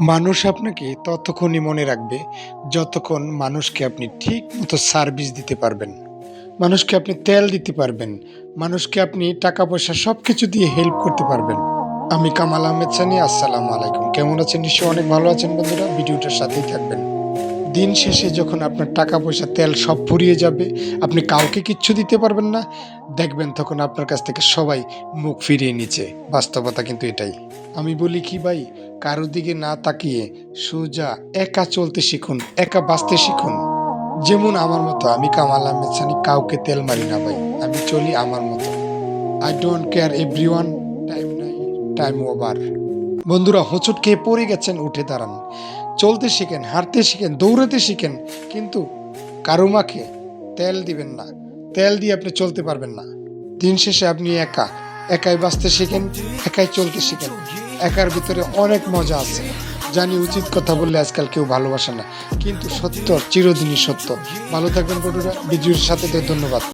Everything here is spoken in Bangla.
মানুষ আপনাকে ততক্ষণই মনে রাখবে যতক্ষণ মানুষকে আপনি ঠিক মতো সার্ভিস দিতে পারবেন। মানুষকে আপনি তেল দিতে পারবেন। মানুষকে আপনি টাকা পয়সা সবকিছু দিয়ে হেল্প করতে পারবেন। আমি কামাল আহমেদ সানি। আসসালামু আলাইকুম। কেমন আছেন? নিশ্চয়ই অনেক ভালো আছেন বন্ধুরা। ভিডিওটার সাথেই থাকবেন। দিন শেষে যখন আপনার টাকা পয়সা তেল সব ফুরিয়ে যাবে, আপনি কাউকে কিচ্ছু দিতে পারবেন না, দেখবেন তখন আপনার কাছ থেকে সবাই মুখ ফিরিয়ে নিচ্ছে। বাস্তবতা কিন্তু এটাই। আমি বলি কি ভাই, কারো দিকে না তাকিয়ে সোজা একা চলতে শিখুন, একা বাঁচতে শিখুন। যেমন আমার মতো, আমি কামাল আহমেদ সানি, কাউকে তেল মারি না ভাই। আমি চলি আমার মতো। I don't care everyone. Time নাই, টাইম ওভার। বন্ধুরা, হোঁচট খেয়ে পড়ে গেছেন, উঠে দাঁড়ান। চলতে শিখেন, হাঁটতে শিখেন, দৌড়াতে শিখেন, কিন্তু কারো মাকে তেল দিবেন না। তেল দিয়ে আপনি চলতে পারবেন না। দিন শেষে আপনি একা, একাই বাঁচতে শিখেন, একাই চলতে শিখেন। একার ভিতরে অনেক মজা আছে। জানি উচিত কথা বললে আজকাল কেউ ভালোবাসে না, কিন্তু সত্য চিরদিনই সত্য। ভালো থাকবেন বন্ধুরা, ভিডিওর সাথে ধন্যবাদ।